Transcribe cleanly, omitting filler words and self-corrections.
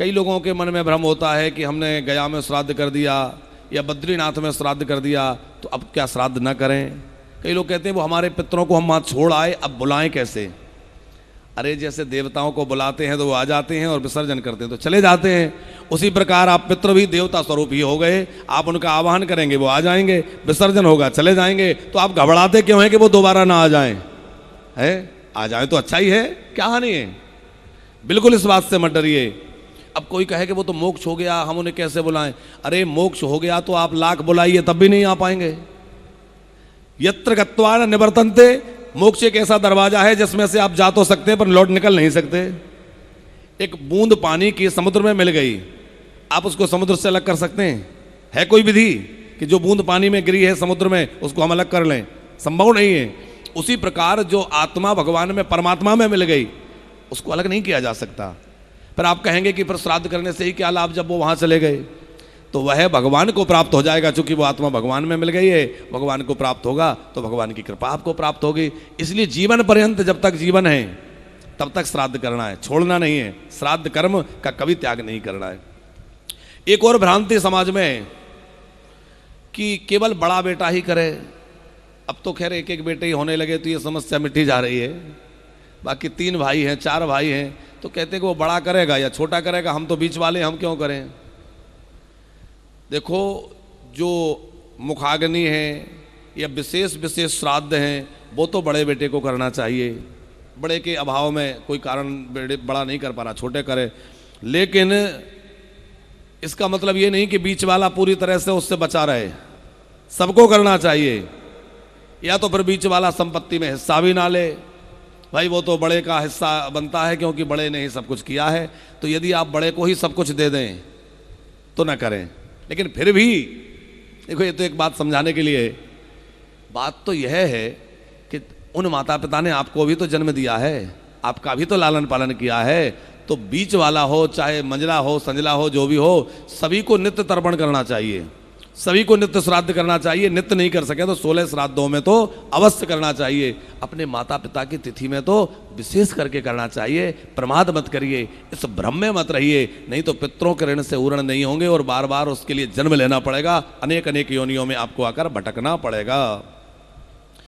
कई लोगों के मन में भ्रम होता है कि हमने गया में श्राद्ध कर दिया या बद्रीनाथ में श्राद्ध कर दिया तो अब क्या श्राद्ध न करें। कई लोग कहते हैं वो हमारे पितरों को हम वहाँ छोड़ आए, अब बुलाएं कैसे। अरे जैसे देवताओं को बुलाते हैं तो वो आ जाते हैं और विसर्जन करते हैं तो चले जाते हैं, उसी प्रकार आप पितृ भी देवता स्वरूप ही हो गए। आप उनका आवाहन करेंगे वो आ जाएंगे, विसर्जन होगा चले जाएंगे। तो आप घबराते क्यों हैं कि वो दोबारा ना आ जाएं? है आ जाए तो अच्छा ही है, क्या हानि है। बिल्कुल इस बात से मत डरिए। अब कोई कहे कि वो तो मोक्ष हो गया, हम उन्हें कैसे बुलाएं। अरे मोक्ष हो गया तो आप लाख बुलाइए तब भी नहीं आ पाएंगे। यत्र गत्वा न निवर्तन्ते, मोक्ष एक ऐसा दरवाजा है जिसमें से आप जा तो सकते हैं पर लौट निकल नहीं सकते। एक बूंद पानी की समुद्र में मिल गई, आप उसको समुद्र से अलग कर सकते हैं? है कोई विधि कि जो बूंद पानी में गिरी है समुद्र में उसको हम अलग कर लें? संभव नहीं है। उसी प्रकार जो आत्मा भगवान में परमात्मा में मिल गई उसको अलग नहीं किया जा सकता। फिर आप कहेंगे कि फिर श्राद्ध करने से ही क्या लाभ जब वो वहां चले गए। तो वह भगवान को प्राप्त हो जाएगा, चूंकि वो आत्मा भगवान में मिल गई है, भगवान को प्राप्त होगा तो भगवान की कृपा आपको प्राप्त होगी। इसलिए जीवन पर्यंत जब तक जीवन है तब तक श्राद्ध करना है, छोड़ना नहीं है। श्राद्ध कर्म का कभी त्याग नहीं करना है। एक और भ्रांति समाज में कि केवल बड़ा बेटा ही करे। अब तो खैर एक एक बेटे ही होने लगे तो ये समस्या मिटी जा रही है। बाकी 3 भाई हैं 4 भाई हैं तो कहते हैं कि वो बड़ा करेगा या छोटा करेगा, हम तो बीच वाले, हम क्यों करें। देखो जो मुखाग्नि है या विशेष विशेष श्राद्ध हैं वो तो बड़े बेटे को करना चाहिए। बड़े के अभाव में कोई कारण बड़ा नहीं कर पा रहा, छोटे करे। लेकिन इसका मतलब ये नहीं कि बीच वाला पूरी तरह से उससे बचा रहे, सबको करना चाहिए। या तो फिर बीच वाला संपत्ति में हिस्सा भी ना ले, भाई वो तो बड़े का हिस्सा बनता है क्योंकि बड़े ने ही सब कुछ किया है। तो यदि आप बड़े को ही सब कुछ दे दें तो ना करें। लेकिन फिर भी देखो, ये तो एक बात समझाने के लिए, बात तो यह है कि उन माता पिता ने आपको भी तो जन्म दिया है, आपका भी तो लालन पालन किया है। तो बीच वाला हो चाहे मंझला हो संजला हो जो भी हो, सभी को नित्य तर्पण करना चाहिए, सभी को नित्य श्राद्ध करना चाहिए। नित्य नहीं कर सके तो 16 श्राद्धों में तो अवश्य करना चाहिए। अपने माता पिता की तिथि में तो विशेष करके करना चाहिए। प्रमाद मत करिए, इस भ्रम में मत रहिए, नहीं तो पितरों के ऋण से उरण नहीं होंगे और बार बार उसके लिए जन्म लेना पड़ेगा। अनेक अनेक योनियों में आपको आकर भटकना पड़ेगा।